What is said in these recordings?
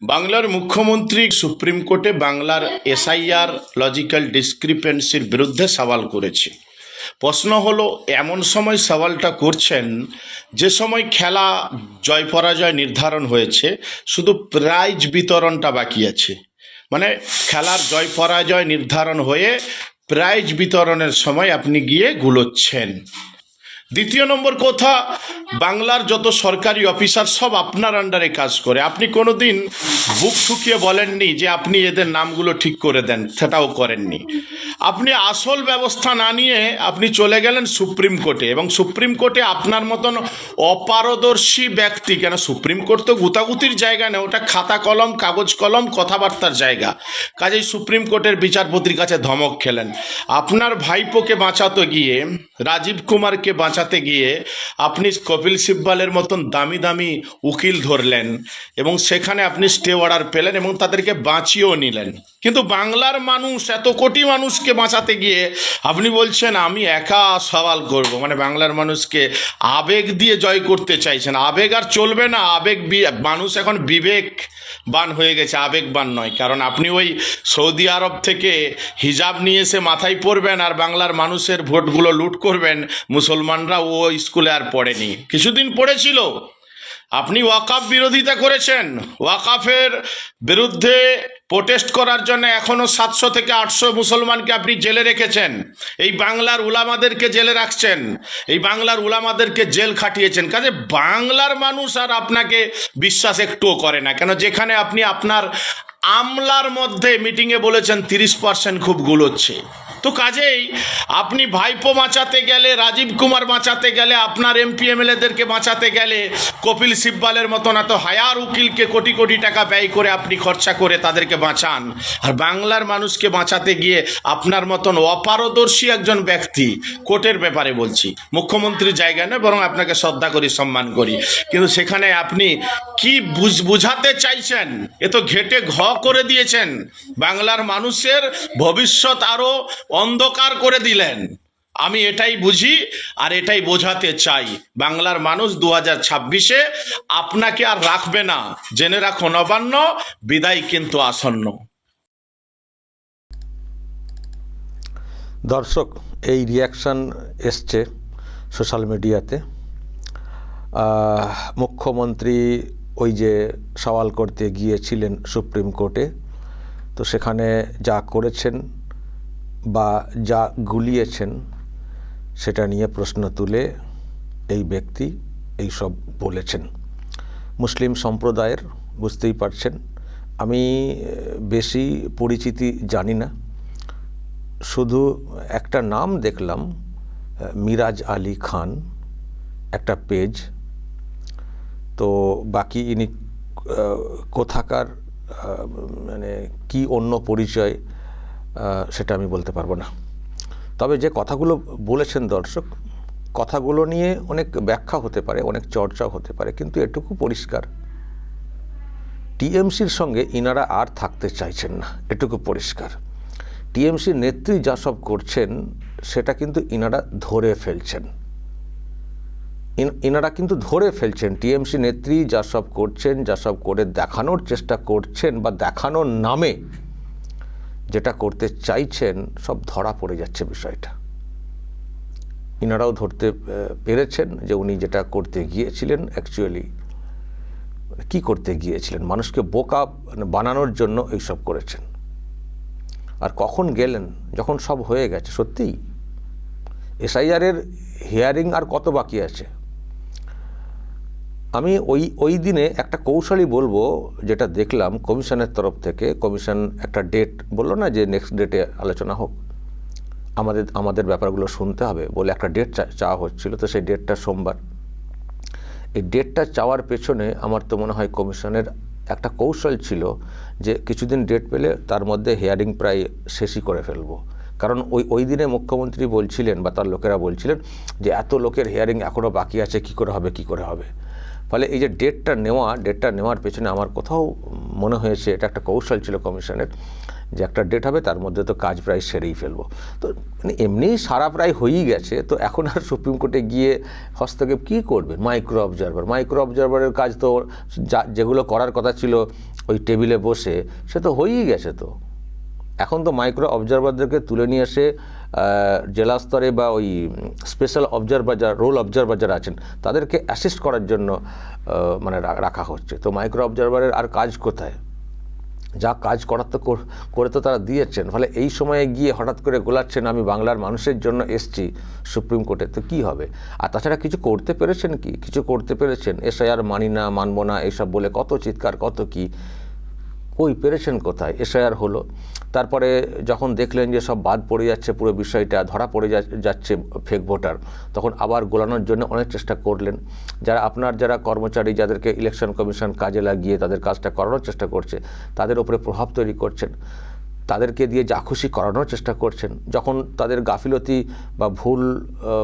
বাংলার মুখ্যমন্ত্রী সুপ্রিম কোর্টে বাংলার এসআইআর লজিক্যাল ডিসক্রিপেন্সির বিরুদ্ধে সওয়াল করেছে। প্রশ্ন হলো, এমন সময় সওয়ালটা করছেন যে সময় খেলা জয় পরাজয় নির্ধারণ হয়েছে, শুধু প্রাইজ বিতরণটা বাকি আছে। মানে খেলার জয় পরাজয় নির্ধারণ হয়ে প্রাইজ বিতরণের সময় আপনি গিয়ে গুলোচ্ছেন। দ্বিতীয় নম্বর কথা, বাংলার যত সরকারি অফিসার সব আপনার আন্ডারে কাজ করে। আপনি কোনোদিন বুক ঠুকিয়ে বলেননি যে আপনি এদের নামগুলো ঠিক করে দেন, সেটাও করেননি। আপনি আসল ব্যবস্থা না নিয়ে আপনি চলে গেলেন সুপ্রিম কোর্টে, এবং সুপ্রিম কোর্টে আপনার মতন অপারদর্শী ব্যক্তি, কেন সুপ্রিম কোর্ট তো গুতাগুতির জায়গা না, ওটা খাতা কলম কাগজ কলম কথাবার্তার জায়গা। কাজেই সুপ্রিম কোর্টের বিচারপতির কাছে ধমক খেলেন। আপনার ভাইপোকে বাঁচাতে গিয়ে, রাজীব কুমারকে বাঁচাতে গিয়ে আপনি কপিল সিব্বালের মতন দামি দামি উকিল ধরলেন, এবং সেখানে আপনি স্টে অর্ডার পেলেন এবং তাদেরকে বাঁচিয়েও নিলেন। কিন্তু বাংলার মানুষ, এত কোটি মানুষকে বাঁচাতে গিয়ে আপনি বলছেন আমি একা সওয়াল করব। মানে বাংলার মানুষকে আবেগ দিয়ে জয় করতে চাইছেন। আবেগ আর চলবে না। মানুষ এখন বিবেকবান হয়ে গেছে, আবেগবান নয়। কারণ আপনি ওই সৌদি আরব থেকে হিজাব নিয়ে এসে মাথায় পরবেন আর বাংলার মানুষের ভোটগুলো লুট করবেন। মুসলমানরা ও স্কুলে আর পড়েনি, কিছুদিন পড়েছিল। আপনি ওয়াকাফ বিরোধিতা করেছেন, ওয়াকাফের বিরুদ্ধে প্রোটেস্ট করার জন্য এখনো 700 থেকে 800 মুসলমানকে আপনি জেলে রেখেছেন। এই বাংলার উলামাদেরকে জেলে রাখছেন, এই বাংলার উলামাদেরকে জেল খাটিয়েছেন। কাজে বাংলার মানুষ আর আপনাকে বিশ্বাস একটুও করে না। কেন, যেখানে আপনি আপনার আমলার মধ্যে মিটিংয়ে বলেছেন 30% খুব গুলোচ্ছে। তো কাজেই আপনি ভাইপো বাঁচাতে গেলে, রাজীব কুমার বাঁচাতে গেলে, আপনার এমপি এমএলএদেরকে বাঁচাতে গেলে কপিল সিব্বালের মতন এত হায়ার উকিলকে কোটি কোটি টাকা ব্যয় করে আপনি খরচা করে তাদেরকে বাঁচান। আর বাংলার মানুষকে বাঁচাতে গিয়ে আপনার মতন অপারদর্শী একজন ব্যক্তি, কোর্টের ব্যাপারে বলছি, মুখ্যমন্ত্রীর জায়গায় নয়, বরং আপনাকে শ্রদ্ধা করি, সম্মান করি, কিন্তু সেখানে আপনি কি বুঝাতে চাইছেন? এ তো ঘেটে ঘ করে দিয়েছেন। বাংলার মানুষের ভবিষ্যৎ আরো অন্ধকার করে দিলেন। আমি এটাই বুঝি আর এটাই বোঝাতে চাই। বাংলার মানুষ 2026-এ আপনাকে আর রাখবে না। জেনে রাখো, নবান্ন বিদায় কিন্তু আসন্ন। দর্শক, এই রিয়াকশান এসছে সোশ্যাল মিডিয়াতে। মুখ্যমন্ত্রী ওই যে সওয়াল করতে গিয়েছিলেন সুপ্রিম কোর্টে, তো সেখানে যা করেছেন বা যা গুলিয়েছেন সেটা নিয়ে প্রশ্ন তুলে এই ব্যক্তি এই সব বলেছেন। মুসলিম সম্প্রদায়ের, বুঝতেই পারছেন, আমি বেশি পরিচিতি জানি না, শুধু একটা নাম দেখলাম, মিরাজ আলী খান, একটা পেজ। তো বাকি ইনি কোথাকার, মানে কি অন্য পরিচয়, সেটা আমি বলতে পারবো না। তবে যে কথাগুলো বলেছেন দর্শক, কথাগুলো নিয়ে অনেক ব্যাখ্যা হতে পারে, অনেক চর্চাও হতে পারে, কিন্তু এটুকু পরিষ্কার, টিএমসির সঙ্গে ইনারা আর থাকতে চাইছেন না, এটুকু পরিষ্কার। টিএমসির নেত্রী যা সব করছেন সেটা কিন্তু ইনারা ধরে ফেলছেন। ইনারা কিন্তু ধরে ফেলছেন টিএমসি নেত্রী যা সব করছেন, যা সব করে দেখানোর চেষ্টা করছেন বা দেখানোর নামে যেটা করতে চাইছেন, সব ধরা পড়ে যাচ্ছে বিষয়টা। ইনারাও ধরতে পেরেছেন যে উনি যেটা করতে গিয়েছিলেন, অ্যাকচুয়ালি কি করতে গিয়েছিলেন, মানুষকে বোকা বানানোর জন্য এইসব করেছেন। আর কখন গেলেন? যখন সব হয়ে গেছে। সত্যিই এসআইআরের হিয়ারিং আর কত বাকি আছে? আমি ওই দিনে একটা কৌশলী বলবো, যেটা দেখলাম কমিশনের তরফ থেকে। কমিশন একটা ডেট বললো না যে নেক্সট ডেটে আলোচনা হোক, আমাদের ব্যাপারগুলো শুনতে হবে বলে একটা ডেট চাওয়া হচ্ছিল। তো সেই ডেটটা সোমবার। এই ডেটটা চাওয়ার পেছনে আমার তো মনে হয় কমিশনের একটা কৌশল ছিল যে কিছুদিন ডেট পেলে তার মধ্যে হিয়ারিং প্রায় শেষই করে ফেলবো। কারণ ওই দিনে মুখ্যমন্ত্রী বলছিলেন বা তার লোকেরা বলছিলেন যে এত লোকের হিয়ারিং এখনও বাকি আছে, কি করে হবে। ফলে এই যে ডেটটা নেওয়ার পেছনে আমার কোথাও মনে হয়েছে এটা একটা কৌশল ছিল কমিশনের, যে একটা ডেট হবে, তার মধ্যে তো কাজ প্রায় সেরেই ফেলবো। তো মানে এমনিই সারা প্রায় হয়েই গেছে, তো এখন আর সুপ্রিম কোর্টে গিয়ে হস্তক্ষেপ কী করবেন? মাইক্রো অবজারভারের কাজ তো যেগুলো করার কথা ছিল ওই টেবিলে বসে, সে তো হয়েই গেছে। তো এখন তো মাইক্রো অবজারভারদেরকে তুলে নিয়ে এসে জেলা স্তরে বা ওই স্পেশাল অবজারভার যারা রোল অবজারভার যারা আছেন তাদেরকে অ্যাসিস্ট করার জন্য মানে রাখা হচ্ছে। তো মাইক্রো অবজারভারের আর কাজ কোথায়? যা কাজ করার তো করে তো তারা দিয়েছেন। ফলে এই সময়ে গিয়ে হঠাৎ করে গোলাচ্ছেন আমি বাংলার মানুষের জন্য এসছি সুপ্রিম কোর্টে, তো কী হবে? আর তাছাড়া কিছু করতে পেরেছেন কি? কিছু করতে পেরেছেন? এসআইআর মানি না, মানবো না এইসব বলে কত চিৎকার, কত কি, কই পেরেছেন কোথায়? এসআইআর হলো, তারপরে যখন দেখলেন যে সব বাদ পড়ে যাচ্ছে, পুরো বিষয়টা ধরা পড়ে যাচ্ছে ফেক ভোটার, তখন আবার গোলানোর জন্য অনেক চেষ্টা করলেন। যারা কর্মচারী, যাদেরকে ইলেকশন কমিশন কাজে লাগিয়ে তাদের কাজটা করানোর চেষ্টা করছে, তাদের উপরে প্রভাব তৈরি করছেন, তাদেরকে দিয়ে যা খুশি করানোর চেষ্টা করছেন। যখন তাদের গাফিলতি বা ভুল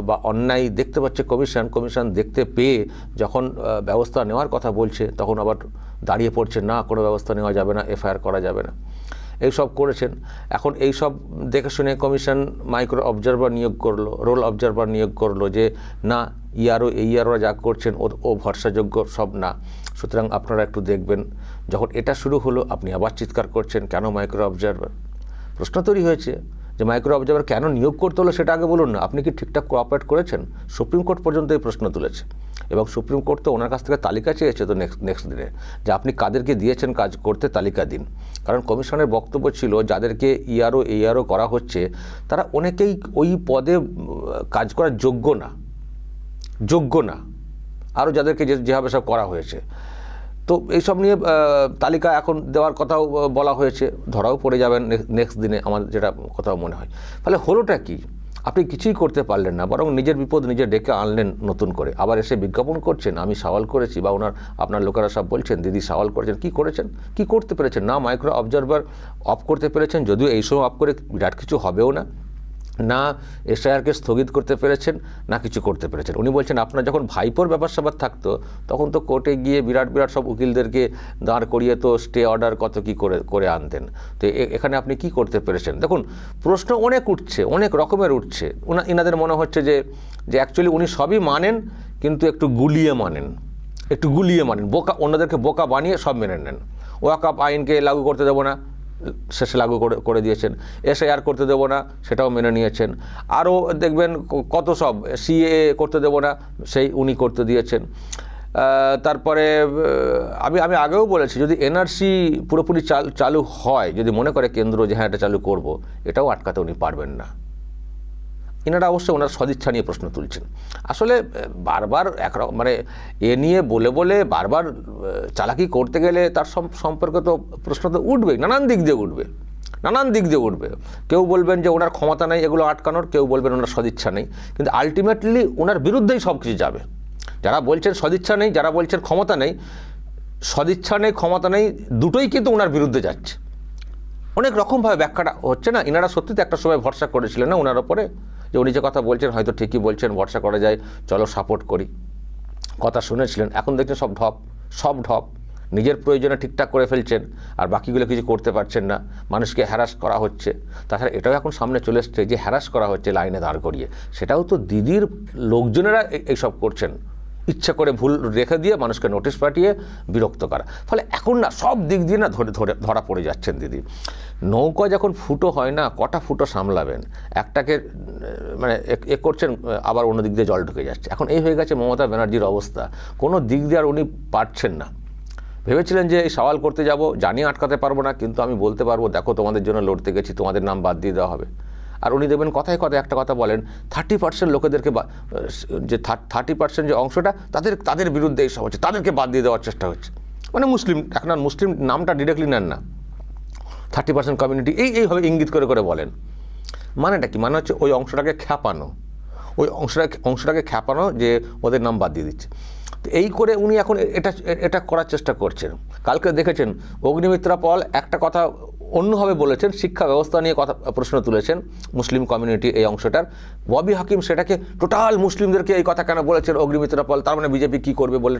বা অন্যায় দেখতে পাচ্ছে কমিশন দেখতে পেয়ে যখন ব্যবস্থা নেওয়ার কথা বলছে, তখন আবার দাঁড়িয়ে পড়ছে, না কোনো ব্যবস্থা নেওয়া যাবে না, এফআইআর করা যাবে না, এইসব করেছেন। এখন এইসব দেখে শুনে কমিশন মাইক্রো অবজারভার নিয়োগ করলো, রোল অবজারভার নিয়োগ করলো যে না, ইয়ারও যা করছেন ও ভরসাযোগ্য সব না। সুতরাং আপনারা একটু দেখবেন। যখন এটা শুরু হলো আপনি আবার চিৎকার করছেন কেন মাইক্রো অবজারভার? প্রশ্ন তৈরি হয়েছে যে মাইক্রো অবজারভার কেন নিয়োগ করতে হলো সেটা আগে বলুন না। আপনি কি ঠিকঠাক কোঅপারেট করেছেন? সুপ্রিম কোর্ট পর্যন্ত এই প্রশ্ন তুলেছে এবং সুপ্রিম কোর্ট তো ওনার কাছ থেকে তালিকা চেয়েছে তো নেক্সট দিনে, যে আপনি কাদেরকে দিয়েছেন কাজ করতে তালিকা দিন। কারণ কমিশনের বক্তব্য ছিল যাদেরকে এইআরও করা হচ্ছে তারা অনেকেই ওই পদে কাজ করার যোগ্য না, আরও যাদেরকে যেভাবে সব করা হয়েছে। তো এইসব নিয়ে তালিকা এখন দেওয়ার কথাও বলা হয়েছে, ধরাও পড়ে যাবেন নেক্সট দিনে, আমার যেটা কথাও মনে হয়। ফলে হলোটা কি? আপনি কিছুই করতে পারলেন না, বরং নিজের বিপদ নিজে ডেকে আনলেন নতুন করে। আবার এসে বিজ্ঞাপন করছেন আমি সওয়াল করেছি, বা আপনার লোকেরা সব বলছেন দিদি সওয়াল করেছেন। কি করেছেন? কি করতে পেরেছেন? না মাইক্রো অবজারভার অফ করতে পেরেছেন, যদিও এই সময় অফ করে বিরাট কিছু হবেও না এসআইআরকে স্থগিত করতে পেরেছেন, না কিছু করতে পেরেছেন। উনি বলছেন আপনার যখন ভাইপোর ব্যাপার স্যাপার থাকতো তখন তো কোর্টে গিয়ে বিরাট সব উকিলদেরকে দাঁড় করিয়ে তো স্টে অর্ডার কত কি করে আনতেন। তো এখানে আপনি কি করতে পেরেছেন? দেখুন, প্রশ্ন অনেক রকমের উঠছে। এনাদের মনে হচ্ছে যে অ্যাকচুয়ালি উনি সবই মানেন, কিন্তু একটু গুলিয়ে মানেন, বোকা, অন্যদেরকে বোকা বানিয়ে সব মেনে নেন। ওয়াকফ আইনকে লাগু করতে দেবো না, শেষে লাগু করে দিয়েছেন। এসআইআর করতে দেবো না, সেটাও মেনে নিয়েছেন। আরও দেখবেন কত সব, সিএএ করতে দেবো না, সেই উনি করতে দিয়েছেন। তারপরে আমি আগেও বলেছি, যদি এনআরসি পুরোপুরি চালু হয়, যদি মনে করে কেন্দ্র যে হ্যাঁ এটা চালু করব, এটাও আটকাতে উনি পারবেন না। এনারা অবশ্য ওনার সদিচ্ছা নিয়ে প্রশ্ন তুলছেন। আসলে বারবার মানে এ নিয়ে বলে বারবার চালাকি করতে গেলে তার সম্পর্কে তো প্রশ্ন তো উঠবেই, নানান দিক দিয়ে উঠবে। কেউ বলবেন যে ওনার ক্ষমতা নেই এগুলো আটকানোর, কেউ বলবেন ওনার সদিচ্ছা নেই, কিন্তু আলটিমেটলি ওনার বিরুদ্ধেই সব কিছু যাবে। যারা বলছেন সদিচ্ছা নেই, যারা বলছেন ক্ষমতা নেই, সদিচ্ছা নেই ক্ষমতা নেই দুটোই কিন্তু ওনার বিরুদ্ধে যাচ্ছে। অনেক রকমভাবে ব্যাখ্যাটা হচ্ছে না। এনারা সত্যি তো একটা সময় ভরসা করেছিলেন না ওনার ওপরে, যে উনি যে কথা বলছেন হয়তো ঠিকই বলছেন, ভরসা করা যায়, চলো সাপোর্ট করি, কথা শুনেছিলেন। এখন দেখছেন সব ঢপ, নিজের প্রয়োজনে ঠিকঠাক করে ফেলছেন, আর বাকিগুলো কিছু করতে পারছেন না। মানুষকে হ্যারাস করা হচ্ছে। তাছাড়া এটাও এখন সামনে চলে এসছে যে হ্যারাস করা হচ্ছে লাইনে দাঁড় করিয়ে, সেটাও তো দিদির লোকজনেরা এইসব করছেন, ইচ্ছা করে ভুল রেখে দিয়ে মানুষকে নোটিশ পাঠিয়ে বিরক্ত করা। ফলে এখন না সব দিক দিয়ে না ধরা পড়ে যাচ্ছেন দিদি। নৌকা যখন ফুটো হয় না, কটা ফুটো সামলাবেন? একটাকে মানে করছেন, আবার অন্য দিক দিয়ে জল ঢুকে যাচ্ছে। এখন এই হয়ে গেছে মমতা ব্যানার্জির অবস্থা, কোনো দিক দিয়ে আর উনি পারছেন না। ভেবেছিলেন যে এই সওয়াল করতে যাব, জানি আটকাতে পারবো না, কিন্তু আমি বলতে পারবো দেখো তোমাদের জন্য লড়তে গেছি, তোমাদের নাম বাদ দিয়ে দেওয়া হবে। আর উনি দেখবেন কথায় একটা কথা বলেন, 30% লোকেদেরকে, যে 30% যে অংশটা তাদের বিরুদ্ধে এই সব হচ্ছে, তাদেরকে বাদ দিয়ে দেওয়ার চেষ্টা হচ্ছে। মানে মুসলিম, এখন আর মুসলিম নামটা ডিরেক্টলি নেন না, 30% কমিউনিটি এইভাবে ইঙ্গিত করে বলেন। মানেটা কি? মানে হচ্ছে ওই অংশটাকে খ্যাপানো, যে ওদের নাম বাদ দিয়ে দিচ্ছে। তো এই করে উনি এখন এটা করার চেষ্টা করছেন। কালকে দেখেছেন অগ্নিমিত্রা পল একটা কথা অন্যভাবে বলেছেন, শিক্ষা ব্যবস্থা নিয়ে প্রশ্ন তুলেছেন মুসলিম কমিউনিটি এই অংশটার। ববি হাকিম সেটাকে টোটাল মুসলিমদেরকে এই কথা কেন বলেছেন অগ্নিমিত্রা পল, তার মানে বিজেপি কী করবে বলে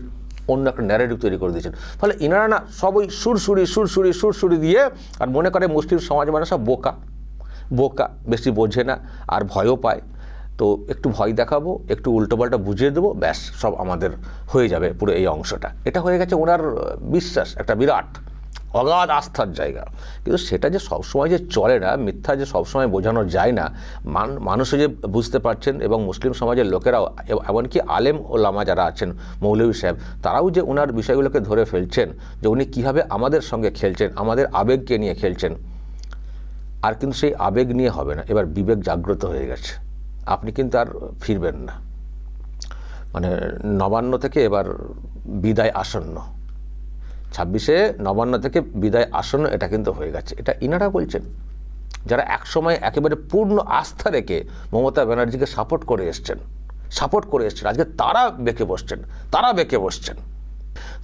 অন্য একটা ন্যারেটিভ তৈরি করে দিয়েছেন। ফলে ইনারা না সব ওই সুরসুরি দিয়ে, আর মনে করে মুসলিম সমাজ মানে সব বোকা, বেশি বোঝে না আর ভয়ও পায়। তো একটু ভয় দেখাবো, একটু উল্টোপাল্টা বুঝিয়ে দেবো, ব্যাস সব আমাদের হয়ে যাবে পুরো এই অংশটা। এটা হয়ে গেছে ওনার বিশ্বাস, একটা বিরাট অগাধ আস্থার জায়গা। কিন্তু সেটা যে সবসময় যে চলে না, মিথ্যা যে সবসময় বোঝানো যায় না, মানুষও যে বুঝতে পারছেন, এবং মুসলিম সমাজের লোকেরাও, এমনকি আলেম ওলামা যারা আছেন, মৌলভী সাহেব, তারাও যে ওনার বিষয়গুলোকে ধরে ফেলছেন যে উনি কীভাবে আমাদের সঙ্গে খেলছেন, আমাদের আবেগকে নিয়ে খেলছেন। আর কিন্তু সেই আবেগ নিয়ে হবে না, এবার বিবেক জাগ্রত হয়ে গেছে, আপনি কিন্তু আর ফিরবেন না। মানে নবান্ন থেকে এবার বিদায় আসন্ন, 26-এ নবান্ন থেকে বিদায় আসন্ন, এটা কিন্তু হয়ে গেছে। এটা ইনারা বলছেন যারা একসময় একেবারে পূর্ণ আস্থা রেখে মমতা ব্যানার্জিকে সাপোর্ট করে এসছেন, আজকে তারা বেঁকে বসছেন।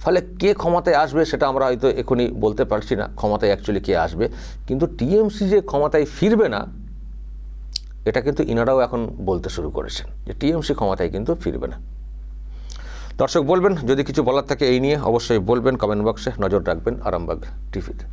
ফলে কে ক্ষমতায় আসবে সেটা আমরা হয়তো এখনই বলতে পারছি না, ক্ষমতায় অ্যাকচুয়ালি কে আসবে, কিন্তু টিএমসি যে ক্ষমতায় ফিরবে না এটা কিন্তু ইনারাও এখন বলতে শুরু করেছেন যে টিএমসি ক্ষমতায় কিন্তু ফিরবে না। দর্শক বলবেন, যদি কিছু বলার থাকে এই নিয়ে অবশ্যই বলবেন, কমেন্ট বক্সে নজর রাখবেন আরামবাগ টিভিতে।